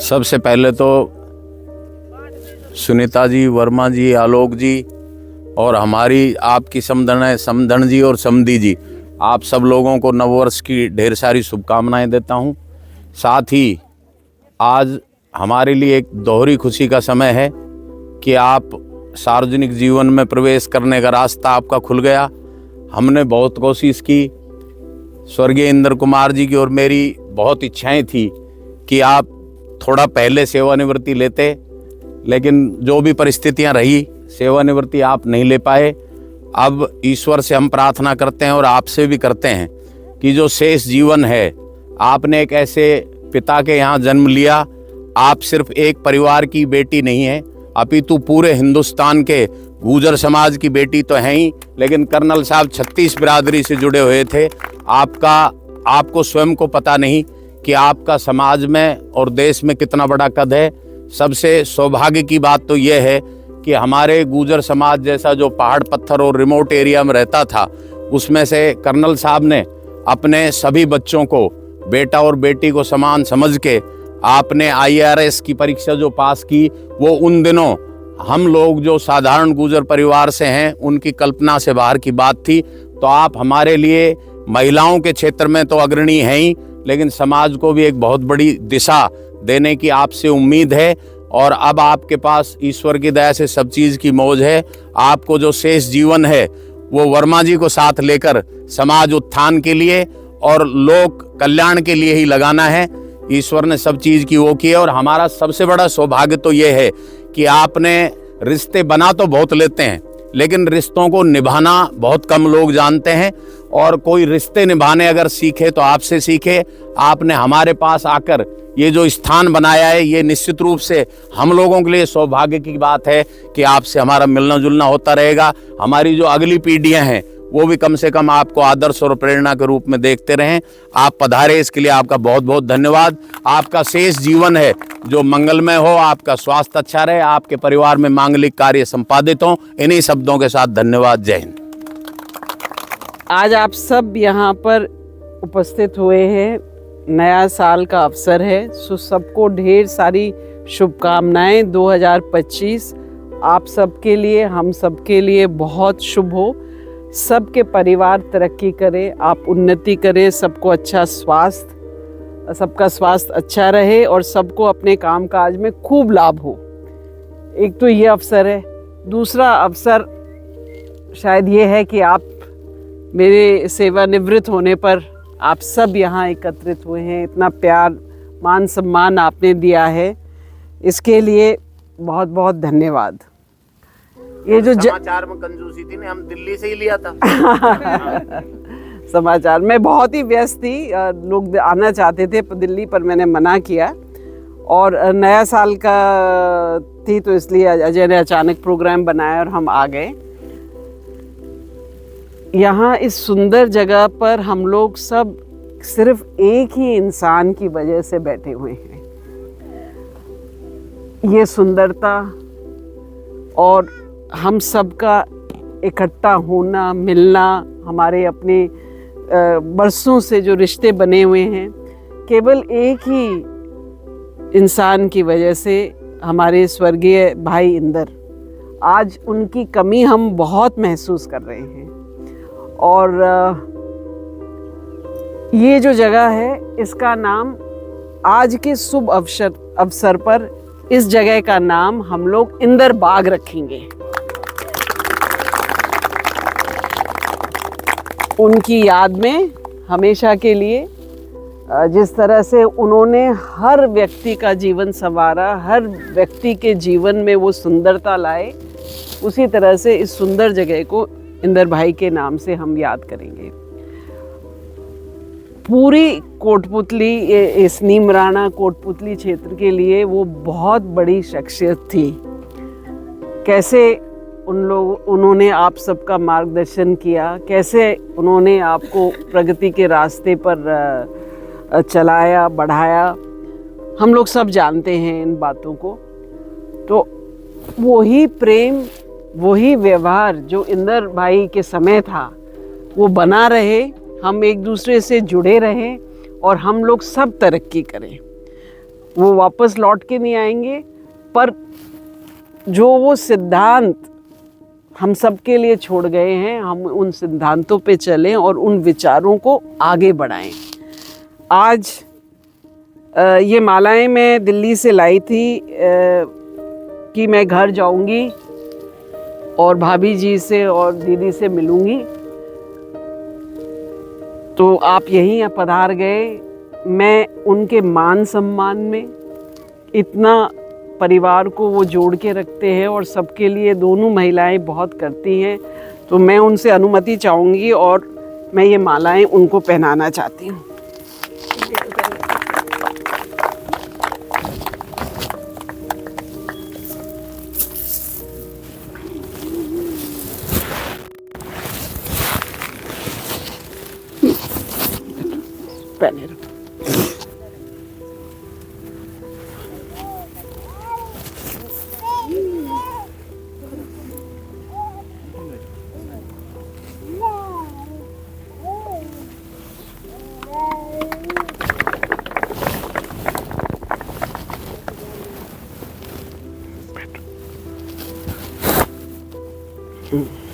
सबसे पहले तो सुनीता जी, वर्मा जी, आलोक जी और हमारी आपकी समधन जी और समधी जी, आप सब लोगों को नववर्ष की ढेर सारी शुभकामनाएं देता हूं। साथ ही आज हमारे लिए एक दोहरी खुशी का समय है कि आप सार्वजनिक जीवन में प्रवेश करने का रास्ता आपका खुल गया। हमने बहुत कोशिश की, स्वर्गीय इंद्र कुमार जी की और मेरी बहुत इच्छाएं थी कि आप थोड़ा पहले सेवानिवृत्ति लेते, लेकिन जो भी परिस्थितियां रही सेवानिवृत्ति आप नहीं ले पाए। अब ईश्वर से हम प्रार्थना करते हैं और आपसे भी करते हैं कि जो शेष जीवन है, आपने एक ऐसे पिता के यहाँ जन्म लिया। आप सिर्फ एक परिवार की बेटी नहीं है, अपितु पूरे हिंदुस्तान के गुर्जर समाज की बेटी तो हैं ही, लेकिन कर्नल साहब 36 बिरादरी से जुड़े हुए थे। आपको स्वयं को पता नहीं कि आपका समाज में और देश में कितना बड़ा कद है। सबसे सौभाग्य की बात तो यह है कि हमारे गुर्जर समाज जैसा जो पहाड़ पत्थर और रिमोट एरिया में रहता था, उसमें से कर्नल साहब ने अपने सभी बच्चों को बेटा और बेटी को समान समझ के आपने IRS की परीक्षा जो पास की, वो उन दिनों हम लोग जो साधारण गुर्जर परिवार से हैं उनकी कल्पना से बाहर की बात थी। तो आप हमारे लिए महिलाओं के क्षेत्र में तो अग्रणी हैं ही, लेकिन समाज को भी एक बहुत बड़ी दिशा देने की आपसे उम्मीद है। और अब आपके पास ईश्वर की दया से सब चीज़ की मौज है। आपको जो शेष जीवन है वो वर्मा जी को साथ लेकर समाज उत्थान के लिए और लोक कल्याण के लिए ही लगाना है। ईश्वर ने सब चीज़ की वो की है। और हमारा सबसे बड़ा सौभाग्य तो ये है कि आपने रिश्ते बना तो बहुत लेते हैं, लेकिन रिश्तों को निभाना बहुत कम लोग जानते हैं। और कोई रिश्ते निभाने अगर सीखे तो आपसे सीखे। आपने हमारे पास आकर ये जो स्थान बनाया है, ये निश्चित रूप से हम लोगों के लिए सौभाग्य की बात है कि आपसे हमारा मिलना जुलना होता रहेगा। हमारी जो अगली पीढ़ियां हैं वो भी कम से कम आपको आदर्श और प्रेरणा के रूप में देखते रहें। आप पधारे, इसके लिए आपका बहुत बहुत धन्यवाद। आपका शेष जीवन है जो मंगलमय हो, आपका स्वास्थ्य अच्छा रहे, आपके परिवार में मांगलिक कार्य संपादित हों। इन्हीं शब्दों के साथ धन्यवाद। जय हिंद। आज आप सब यहाँ पर उपस्थित हुए हैं, नया साल का अवसर है, सो सबको ढेर सारी शुभकामनाएं। 2025 आप सबके लिए, हम सबके लिए बहुत शुभ हो। सबके परिवार तरक्की करे, आप उन्नति करें, सबको अच्छा स्वास्थ्य, सबका स्वास्थ्य अच्छा रहे और सबको अपने कामकाज में खूब लाभ हो। एक तो ये अवसर है। दूसरा अवसर शायद ये है कि आप मेरे सेवानिवृत्त होने पर आप सब यहाँ एकत्रित हुए हैं। इतना प्यार मान सम्मान आपने दिया है, इसके लिए बहुत बहुत धन्यवाद। ये जो समाचार में कंजूसी थी ना, हम दिल्ली से ही लिया था। समाचार में बहुत ही व्यस्त थी, लोग आना चाहते थे दिल्ली, पर मैंने मना किया। और नया साल का थी तो इसलिए अजय ने अचानक प्रोग्राम बनाया और हम आ गए। यहाँ इस सुंदर जगह पर हम लोग सब सिर्फ एक ही इंसान की वजह से बैठे हुए हैं। ये सुंदरता और हम सबका इकट्ठा होना, मिलना, हमारे अपने बरसों से जो रिश्ते बने हुए हैं, केवल एक ही इंसान की वजह से, हमारे स्वर्गीय भाई इंदर। आज उनकी कमी हम बहुत महसूस कर रहे हैं। और ये जो जगह है, इसका नाम आज के शुभ अवसर पर इस जगह का नाम हम लोग इंदर बाग रखेंगे। उनकी याद में हमेशा के लिए, जिस तरह से उन्होंने हर व्यक्ति का जीवन संवारा, हर व्यक्ति के जीवन में वो सुंदरता लाए, उसी तरह से इस सुंदर जगह को इंदर भाई के नाम से हम याद करेंगे। पूरी कोटपुतली, इस नीमराणा कोटपुतली क्षेत्र के लिए वो बहुत बड़ी शख्सियत थी। कैसे उन्होंने आप सबका मार्गदर्शन किया, कैसे उन्होंने आपको प्रगति के रास्ते पर चलाया, बढ़ाया, हम लोग सब जानते हैं इन बातों को। तो वही प्रेम, वही व्यवहार जो इंदर भाई के समय था, वो बना रहे, हम एक दूसरे से जुड़े रहें और हम लोग सब तरक्की करें। वो वापस लौट के नहीं आएंगे, पर जो वो सिद्धांत हम सबके लिए छोड़ गए हैं, हम उन सिद्धांतों पे चलें और उन विचारों को आगे बढ़ाएं। आज ये मालाएं मैं दिल्ली से लाई थी कि मैं घर जाऊंगी और भाभी जी से और दीदी से मिलूंगी, तो आप यहीं पधार गए। मैं उनके मान सम्मान में, इतना परिवार को वो जोड़ के रखते हैं और सबके लिए दोनों महिलाएं बहुत करती हैं, तो मैं उनसे अनुमति चाहूँगी और मैं ये मालाएं उनको पहनाना चाहती हूँ। पहने रखो। Mm.